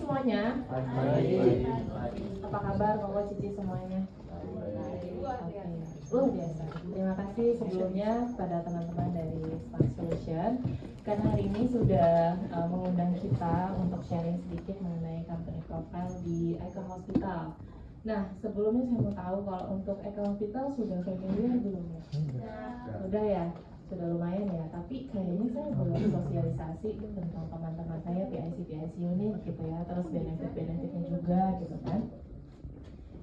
semuanya? Baik. Apa kabar Koko Cici semuanya? Oke, luar biasa. Terima kasih sebelumnya pada teman-teman dari Smart Solution karena hari ini sudah mengundang kita untuk sharing sedikit mengenai company profile di Eka Hospital. Nah, sebelumnya saya mau tahu kalau untuk Eka Hospital sudah familiar belum ya? Sudah ya? Sudah lumayan ya, tapi kayaknya saya belum sosialisasi tentang teman-teman saya PIC unit gitu ya, terus benefit-benefitnya juga gitu kan.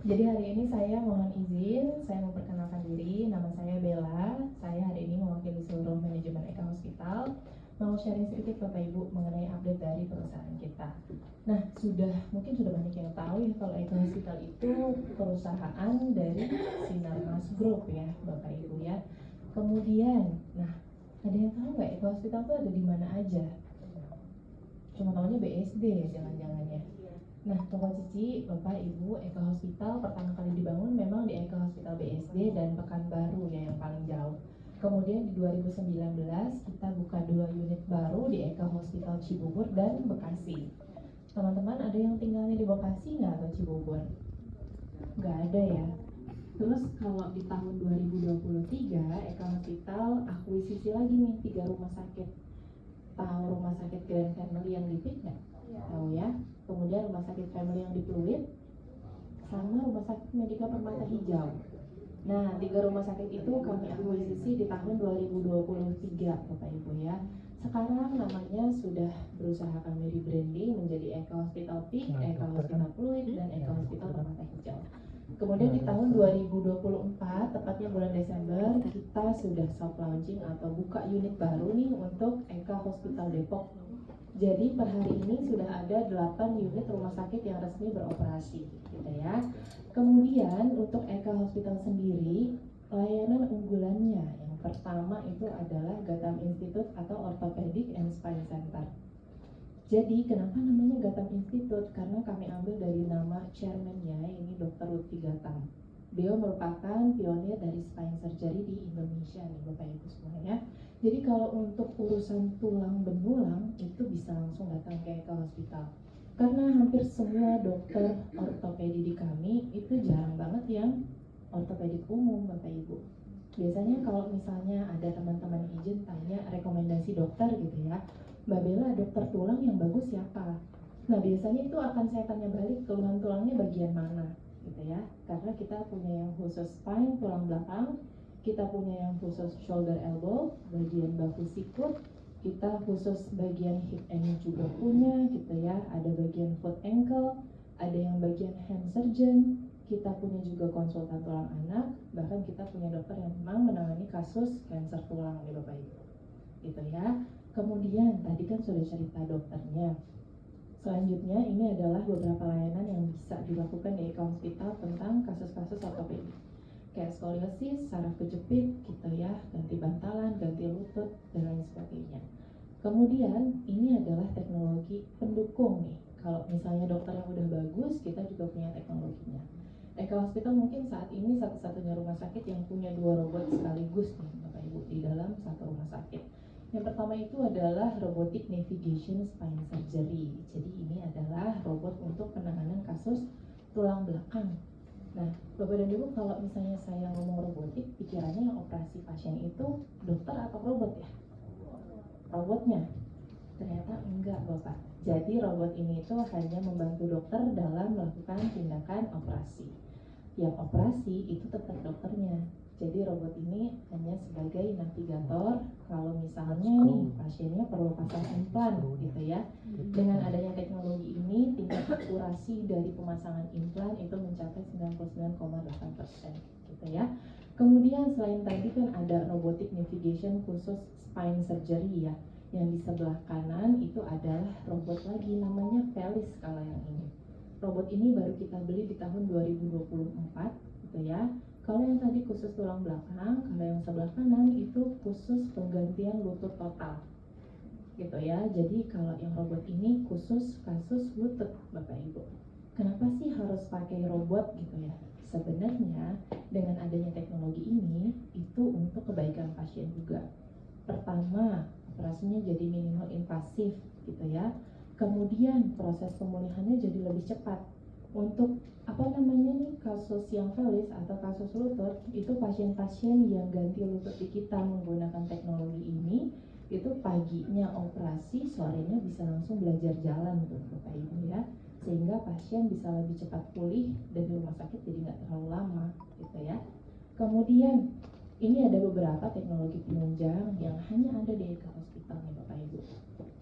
Jadi hari ini saya mohon izin, saya memperkenalkan diri, nama saya Bella. Saya hari ini mewakili seluruh manajemen Eka Hospital, mau sharing sedikit Bapak Ibu mengenai update dari perusahaan kita. Nah, mungkin sudah banyak yang tahu ya kalau Eka Hospital itu perusahaan dari Sinarmas Group ya Bapak Ibu ya. Kemudian, nah ada yang tahu nggak Eka Hospital itu ada di mana aja? Cuma tahunya BSD ya jangan-jangan ya. Nah, Koko Cici, Bapak, Ibu, Eka Hospital pertama kali dibangun memang di Eka Hospital BSD dan Pekanbaru ya yang paling jauh. Kemudian di 2019 kita buka 2 unit baru di Eka Hospital Cibubur dan Bekasi. Teman-teman ada yang tinggalnya di Bekasi nggak atau Cibubur? Nggak ada ya. Terus kalau di tahun 2023 Eka Hospital akuisisi lagi nih 3 rumah sakit. Tahu rumah sakit Grand Family yang di Pik nggak? Tahu ya. Kemudian rumah sakit Family yang di Pluit, sama rumah sakit Medika Permata Hijau. Nah, 3 rumah sakit itu kami akuisisi di tahun 2023 Bapak Ibu ya. Sekarang namanya sudah berusaha kami rebranding menjadi Eka Hospital Pik, Eka Hospital Pluit, dan Eka Hospital Permata Hijau. Kemudian di tahun 2024, tepatnya bulan Desember, kita sudah soft launching atau buka unit baru nih untuk Eka Hospital Depok. Jadi per hari ini sudah ada 8 unit rumah sakit yang resmi beroperasi gitu ya. Kemudian untuk Eka Hospital sendiri, layanan unggulannya yang pertama itu adalah Gatam Institute atau Orthopedic and Spine Center. Jadi kenapa namanya Gatam Institute? Karena kami ambil dari nama chairman-nya, ini Dr. Lutfi Gatam. Beliau merupakan pionir dari spine surgery di Indonesia nih Bapak Ibu semuanya. Jadi kalau untuk urusan tulang benulang itu bisa langsung datang ke Eka Hospital. Karena hampir semua dokter ortopedi di kami itu jarang banget yang ortopedik umum Bapak Ibu. Biasanya kalau misalnya ada teman-teman izin tanya rekomendasi dokter gitu ya, Mbak Bella dokter tulang yang bagus siapa? Nah biasanya itu akan saya tanya balik keluhan tulangnya bagian mana gitu ya, karena kita punya yang khusus spine tulang belakang, kita punya yang khusus shoulder elbow, bagian bahu sikut, kita khusus bagian hip and knee juga punya gitu ya, ada bagian foot ankle, ada yang bagian hand surgeon, kita punya juga konsultan tulang anak, bahkan kita punya dokter yang memang menangani kasus kanker tulang nih Bapak Ibu gitu ya. Kemudian tadi kan sudah cerita dokternya. Selanjutnya ini adalah beberapa layanan yang bisa dilakukan di Eka Hospital tentang kasus-kasus ortopedi kayak skoliosis, saraf kejepit gitu ya, ganti bantalan, ganti lutut, dan lain sebagainya. Kemudian ini adalah teknologi pendukung nih. Kalau misalnya dokternya udah bagus, kita juga punya teknologinya. Eka Hospital mungkin saat ini satu-satunya rumah sakit yang punya 2 robot sekaligus nih Bapak Ibu di dalam satu rumah sakit. Yang pertama itu adalah robotic navigation spine surgery. Jadi ini adalah robot untuk penanganan kasus tulang belakang. Nah, Bapak dan Ibu kalau misalnya saya ngomong robotik, pikirannya yang operasi pasien itu dokter atau robot ya? Robotnya. Ternyata enggak Bapak. Jadi robot ini itu hanya membantu dokter dalam melakukan tindakan operasi. Yang operasi itu tetap dokternya. Jadi robot ini hanya sebagai navigator kalau misalnya nih pasiennya perlu pasang implan gitu ya. Dengan adanya teknologi ini tingkat akurasi dari pemasangan implan itu mencapai 99,8% gitu ya. Kemudian selain tadi kan ada robotic navigation khusus spine surgery ya. Yang di sebelah kanan itu adalah robot lagi namanya Felis kalau yang ini. Robot ini baru kita beli di tahun 2024 gitu ya. Kalau yang tadi khusus tulang belakang, kalau yang sebelah kanan itu khusus penggantian lutut total gitu ya. Jadi kalau yang robot ini khusus kasus lutut Bapak Ibu. Kenapa sih harus pakai robot gitu ya? Sebenarnya dengan adanya teknologi ini itu untuk kebaikan pasien juga. Pertama, operasinya jadi minimal invasif gitu ya. Kemudian proses pemulihannya jadi lebih cepat. Untuk kasus yang VELIS atau kasus lutut, itu pasien-pasien yang ganti lutut di kita menggunakan teknologi ini, itu paginya operasi, sorenya bisa langsung belajar jalan gitu Bapak Ibu ya, sehingga pasien bisa lebih cepat pulih dan di rumah sakit jadi nggak terlalu lama gitu ya. Kemudian ini ada beberapa teknologi penunjang yang hanya ada di Eka Hospital nih Bapak Ibu.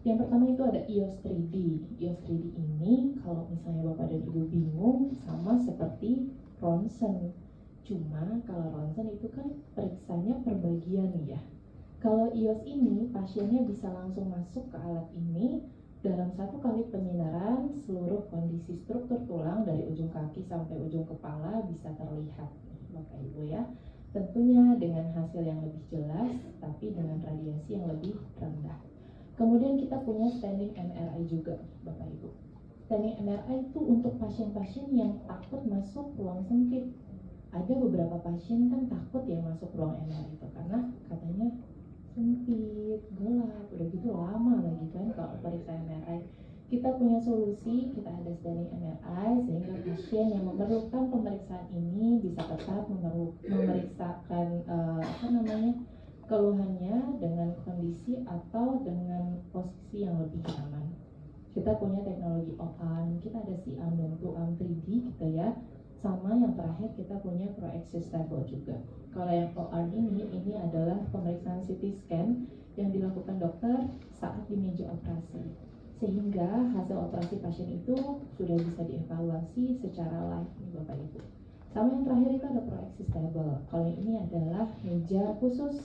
Yang pertama itu ada EOS 3D. EOS 3D ini kalau misalnya Bapak dan Ibu bingung, sama seperti ronsen. Cuma kalau ronsen itu kan periksanya per bagian ya. Kalau EOS ini pasiennya bisa langsung masuk ke alat ini, dalam 1 kali penyinaran seluruh kondisi struktur tulang dari ujung kaki sampai ujung kepala bisa terlihat Bapak Ibu ya. Tentunya dengan hasil yang lebih jelas tapi dengan radiasi yang lebih rendah. Kemudian kita punya standing MRI juga Bapak Ibu. Standing MRI itu untuk pasien-pasien yang takut masuk ruang sempit. Ada beberapa pasien kan takut ya masuk ruang MRI itu karena katanya sempit, gelap, udah gitu lama lagi kan kalau periksa MRI. Kita punya solusi, kita ada standing MRI sehingga pasien yang memerlukan pemeriksaan ini bisa tetap memeriksakan keluhannya dengan kondisi atau dengan posisi yang lebih nyaman. Kita punya teknologi OARM, kita ada SIAM dan TUAM 3D gitu ya. Sama yang terakhir kita punya ProAccessible juga. Kalau yang OARM ini adalah pemeriksaan CT scan yang dilakukan dokter saat di meja operasi. Sehingga hasil operasi pasien itu sudah bisa dievaluasi secara live nih Bapak Ibu. Sama yang terakhir itu ada ProAccessible. Kalau yang ini adalah meja khusus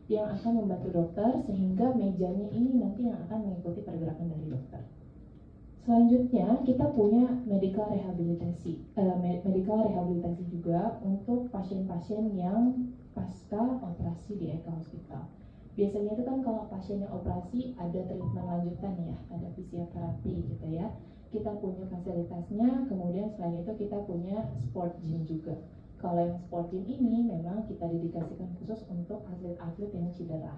yang akan membantu dokter sehingga mejanya ini nanti yang akan mengikuti pergerakan dari dokter. Selanjutnya kita punya medical rehabilitasi juga untuk pasien-pasien yang pasca operasi di Eka Hospital. Biasanya itu kan kalau pasiennya operasi ada treatment lanjutan ya, ada fisioterapi gitu ya. Kita punya fasilitasnya, kemudian selain itu kita punya sport gym juga. Kalau yang sport gym ini memang kita dedikasikan khusus untuk atlet-atlet yang cedera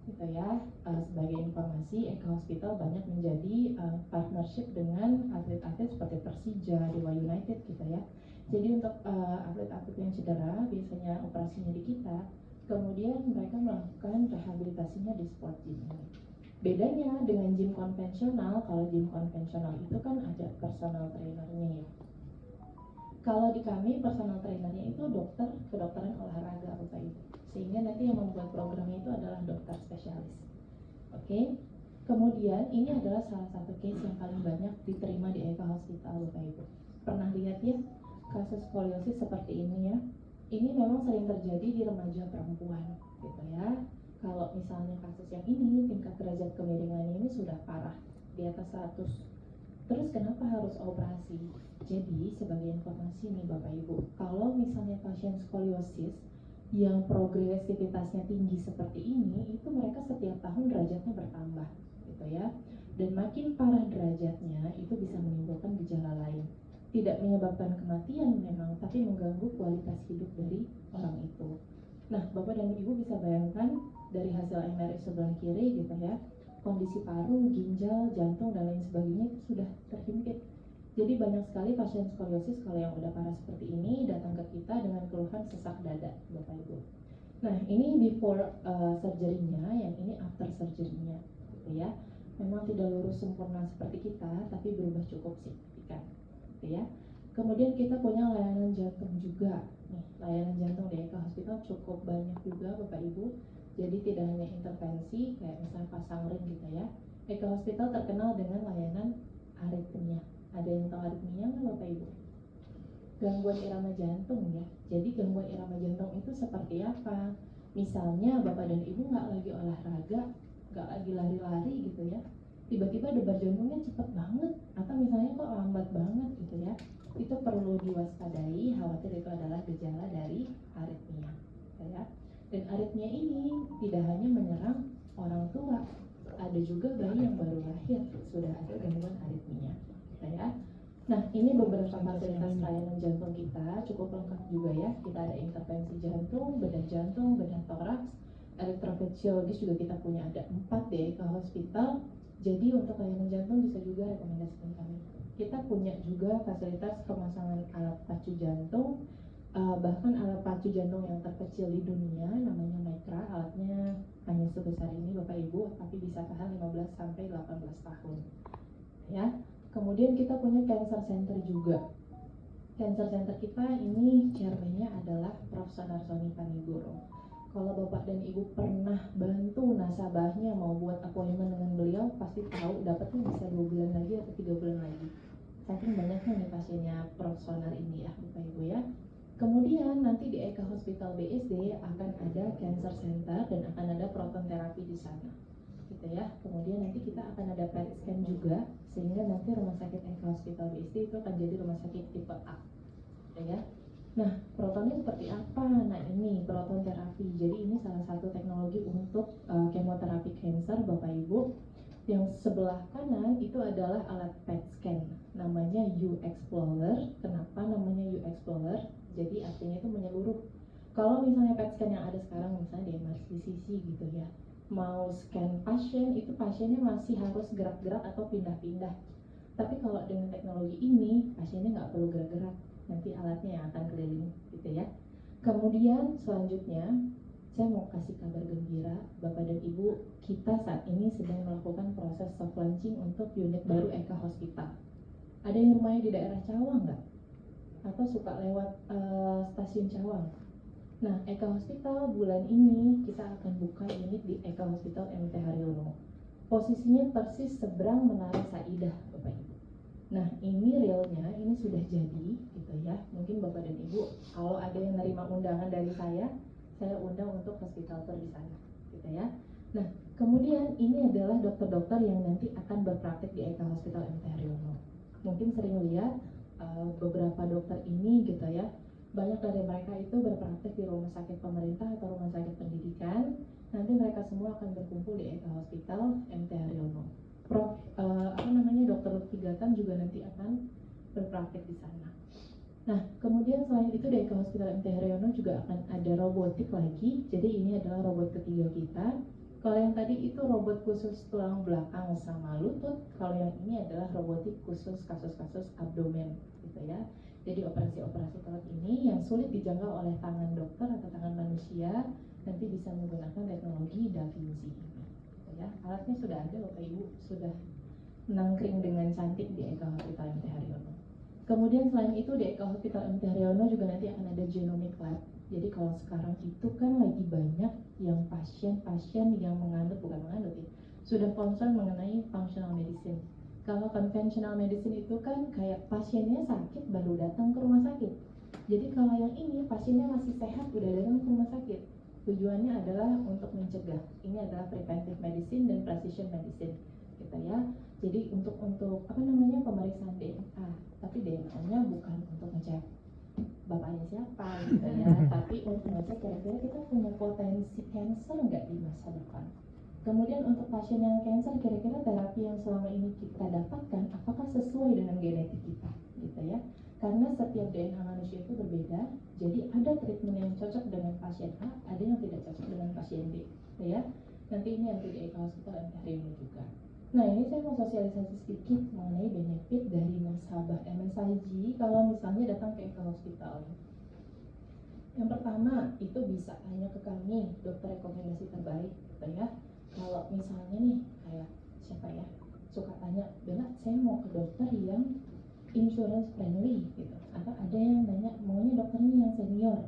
gitu ya. Sebagai informasi, Eka Hospital banyak menjadi partnership dengan atlet-atlet seperti Persija, Dewa United gitu ya. Jadi untuk atlet-atlet yang cedera biasanya operasinya di kita, kemudian mereka melakukan rehabilitasinya di sport gym ini. Bedanya dengan gym konvensional, kalau gym konvensional itu kan ada personal trainernya ya. Kalau di kami personal trainernya itu dokter kedokteran olahraga Bapak Ibu, sehingga nanti yang membuat programnya itu adalah dokter spesialis. Oke. Kemudian ini adalah salah satu case yang paling banyak diterima di Eka Hospital Bapak Ibu. Pernah lihat ya kasus skoliosis seperti ini ya? Ini memang sering terjadi di remaja perempuan gitu ya. Kalau misalnya kasus yang ini tingkat derajat kemiringannya ini sudah parah di atas 100. Terus kenapa harus operasi? Jadi sebagai informasi nih Bapak Ibu, kalau misalnya pasien skoliosis yang progresivitasnya tinggi seperti ini, itu mereka setiap tahun derajatnya bertambah gitu ya. Dan makin parah derajatnya itu bisa menimbulkan gejala lain. Tidak menyebabkan kematian memang, tapi mengganggu kualitas hidup dari orang itu. Nah, Bapak dan Ibu bisa bayangkan dari hasil MRI sebelah kiri gitu ya, kondisi paru, ginjal, jantung, dan lain sebagainya itu sudah terhimpit. Jadi banyak sekali pasien skoliosis kalau yang udah parah seperti ini datang ke kita dengan keluhan sesak dada, Bapak Ibu. Nah, ini before surgery-nya, yang ini after surgery-nya, gitu ya. Memang tidak lurus sempurna seperti kita, tapi berubah cukup signifikan, gitu ya. Kemudian kita punya layanan jantung juga. Nih, layanan jantung di Eka Hospital cukup banyak juga, Bapak Ibu. Jadi tidak hanya intervensi kayak misalnya pasang ring gitu ya. Eka Hospital terkenal dengan layanan aritmia. Ada yang tahu aritmia nggak Bapak Ibu? Gangguan irama jantung ya. Jadi gangguan irama jantung itu seperti apa? Misalnya Bapak dan Ibu nggak lagi olahraga, nggak lagi lari-lari gitu ya. Tiba-tiba debar jantungnya cepat banget, atau misalnya kok lambat banget gitu ya. Itu perlu diwaspadai, khawatir itu adalah gejala dari aritmia, gitu ya. Dan aritmia ini tidak hanya menyerang orang tua, ada juga bayi yang baru lahir sudah ada gangguan aritmia, gitu ya. Nah, ini beberapa fasilitas layanan jantung kita cukup lengkap juga ya. Kita ada intervensi jantung, bedah toraks, elektrofisiologis juga kita punya ada 4 di Eka Hospital. Jadi untuk layanan jantung bisa juga rekomendasikan kami. Kita punya juga fasilitas pemasangan alat pacu jantung, bahkan alat pacu jantung yang terkecil di dunia namanya Micra. Alatnya hanya sebesar ini Bapak Ibu, tapi bisa tahan 15 sampai 18 tahun. Ya. Kemudian kita punya cancer center juga. Cancer center kita ini chairman-nya adalah Prof. Sonarsoni Panigoro. Kalau Bapak dan Ibu pernah bantu nasabahnya mau buat appointment dengan beliau, pasti tahu dapatnya bisa 2 bulan lagi atau 3 bulan lagi. Saking banyaknya nih pasiennya Prof. Sonar ini ya Bapak Ibu ya. Kemudian nanti di Eka Hospital BSD akan ada cancer center dan akan ada proton terapi di sana. Gitu ya. Kemudian nanti kita akan ada PET scan juga, sehingga nanti rumah sakit Eka Hospital BSD itu akan jadi rumah sakit tipe A. Gitu ya. Nah, protonnya seperti apa? Nah, ini proton terapi. Jadi ini salah satu teknologi untuk kemoterapi kanker, Bapak Ibu. Yang sebelah kanan itu adalah alat PET scan, namanya U-Explorer. Kenapa namanya U-Explorer? Jadi artinya itu menyeluruh. Kalau misalnya PET scan yang ada sekarang, misalnya di MRCCC gitu ya, mau scan pasien, itu pasiennya masih harus gerak-gerak atau pindah-pindah. Tapi kalau dengan teknologi ini, pasiennya nggak perlu gerak-gerak. Nanti alatnya yang akan keliling gitu ya. Kemudian selanjutnya saya mau kasih kabar gembira Bapak dan Ibu, kita saat ini sedang melakukan proses soft launching untuk unit baru Eka Hospital. Ada yang rumahnya di daerah Cawang nggak? Atau suka lewat stasiun Cawang? Nah, Eka Hospital bulan ini kita akan buka unit di Eka Hospital MT Haryono. Posisinya persis seberang Menara Saidah Bapak Ibu. Nah, ini realnya, ini sudah jadi gitu ya. Mungkin Bapak dan Ibu kalau ada yang nerima undangan dari saya undang untuk hospital tour di sana gitu ya. Nah, kemudian ini adalah dokter-dokter yang nanti akan berpraktik di Eka Hospital MT Haryono. Mungkin sering lihat beberapa dokter ini gitu ya. Banyak dari mereka itu berpraktik di rumah sakit pemerintah atau rumah sakit pendidikan. Nanti mereka semua akan berkumpul di Eka Hospital MT Haryono. Prof. Dr. Lutfi Gatam juga nanti akan berpraktek di sana. Nah, kemudian selain itu di Eka Hospital MT Haryono juga akan ada robotik lagi. Jadi ini adalah robot ketiga kita. Kalau yang tadi itu robot khusus tulang belakang sama lutut. Kalau yang ini adalah robotik khusus kasus-kasus abdomen, gitu ya. Jadi operasi-operasi perut ini yang sulit dijangkau oleh tangan dokter atau tangan manusia nanti bisa menggunakan teknologi Da Vinci ini. Gitu ya. Alatnya sudah ada, Bapak Ibu sudah menangkring dengan cantik di Eka Hospital MT Haryono. Kemudian selain itu di Eka Hospital MT Haryono juga nanti akan ada genomic lab. Jadi kalau sekarang itu kan lagi banyak yang pasien-pasien yang sudah concern mengenai functional medicine. Kalau conventional medicine itu kan kayak pasiennya sakit baru datang ke rumah sakit. Jadi kalau yang ini pasiennya masih sehat udah datang ke rumah sakit. Tujuannya adalah untuk mencegah. Ini adalah preventive medicine dan precision medicine, gitu ya. Jadi untuk pemeriksaan DNA, tapi DNA-nya bukan untuk ngecek bapaknya siapa gitu ya, tapi untuk ngecek kira-kira kita punya potensi cancer nggak di masa depan. Kemudian untuk pasien yang cancer, kira-kira terapi yang selama ini kita dapatkan apakah sesuai dengan genetik kita, gitu ya. Karena setiap DNA manusia itu berbeda, jadi ada treatment yang cocok dengan pasien A, ada yang tidak cocok dengan pasien B, gitu ya. Nanti ini yang di Eka Hospital MT Haryono juga. Nah, ini saya mau sosialisasi sedikit mengenai benefit dari nasabah MSIG kalau misalnya datang ke Eka Hospital. Yang pertama, itu bisa tanya ke kami, dokter rekomendasi terbaik, gitu ya. Kalau misalnya nih, kayak siapa ya, suka tanya, Bella, saya mau ke dokter yang insurance friendly, gitu. Atau ada yang nanya, maunya dokternya yang senior,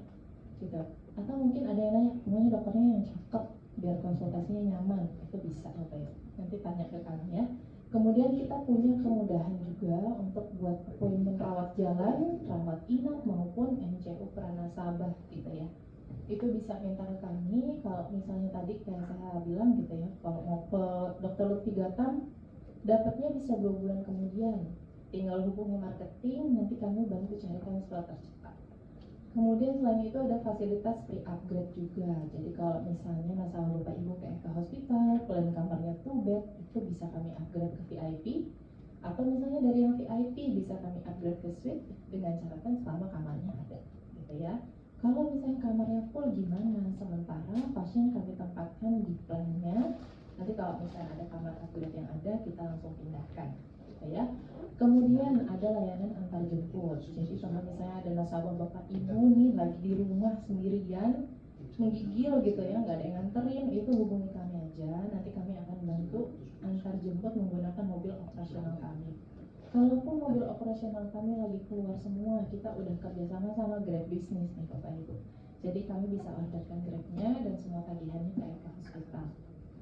gitu. Atau mungkin ada yang nanya, maunya dokternya yang cakep, biar konsultasinya nyaman. Itu bisa, Bapak ya. Nanti tanya ke kami ya. Kemudian kita punya kemudahan juga untuk buat appointment rawat jalan, rawat inap maupun MCU pranasabah gitu ya. Itu bisa minta ke kami. Kalau misalnya tadi kayak saya bilang gitu ya, kalau mau ke Dr. Lutfi Gatam dapatnya bisa 2 bulan kemudian. Tinggal hubungi marketing, nanti kami bantu carikan slot tercepat. Kemudian selain itu ada fasilitas free upgrade juga. Jadi kalau misalnya nasabah Bapak Ibu ke Eka Hospital, plan kamarnya 2 bed, itu bisa kami upgrade ke VIP. Atau misalnya dari yang VIP bisa kami upgrade ke suite dengan catatan selama kamarnya ada, gitu ya. Kalau misalnya kamarnya full gimana? Sementara pasien kami tempatkan di plannya Nanti kalau misalnya ada kamar upgrade yang ada, kita langsung pindahkan, gitu ya. Kemudian ada layanan antar jemput. Jadi kalau misalnya ada nasabah bapak ibu nih lagi di rumah sendirian, menggigil gitu ya, nggak ada yang nganterin, itu hubungi kami aja. Nanti kami akan bantu antar jemput menggunakan mobil operasional kami. Kalaupun mobil operasional kami lagi keluar semua, kita udah kerjasama sama Grab Business nih Bapak Ibu. Jadi kami bisa orderkan Grabnya dan semua tagihannya ke Eka Hospital.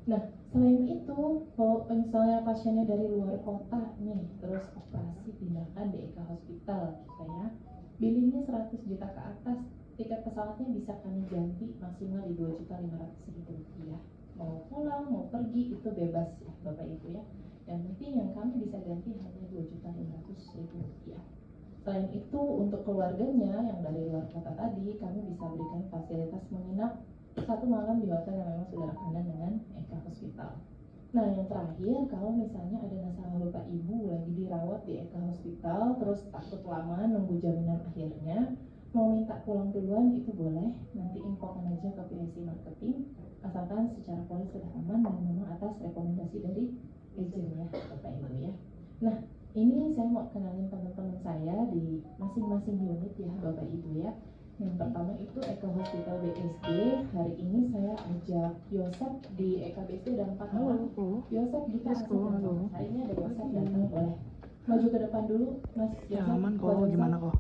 Nah, selain itu, kalau misalnya pasiennya dari luar kota nih, terus operasi tindakan di Eka Hospital, gitu ya, billingnya 100 juta ke atas, tiket pesawatnya bisa kami ganti maksimal di 2.500.000 rupiah. Mau pulang, mau pergi, itu bebas ya Bapak Ibu ya. Yang penting yang kami bisa ganti hanya 2.500.000 rupiah. Selain itu, untuk keluarganya yang dari luar kota tadi, kami bisa berikan fasilitas menginap 1 malam di hotel yang memang sudah rekanan dengan Eka Hospital. Nah, yang terakhir, kalau misalnya ada nasabah bapak ibu lagi dirawat di Eka Hospital, terus takut lama nunggu jaminan akhirnya, mau minta pulang duluan itu boleh, nanti infokan aja ke PIC Marketing, asalkan secara polis sudah aman dan memang atas rekomendasi dari agent ya, Bapak Ibu ya. Nah, ini saya mau kenalin teman-teman saya di masing-masing unit ya, Bapak Ibu ya. Yang pertama itu Eka Hospital BSD. Hari ini saya ajak Yosep di Eka BSD dan 4 orang. Yosep kita langsung. Hari ini ada Yosep datang, boleh maju ke depan dulu, Mas Yosep. Ya aman kok, gimana kok?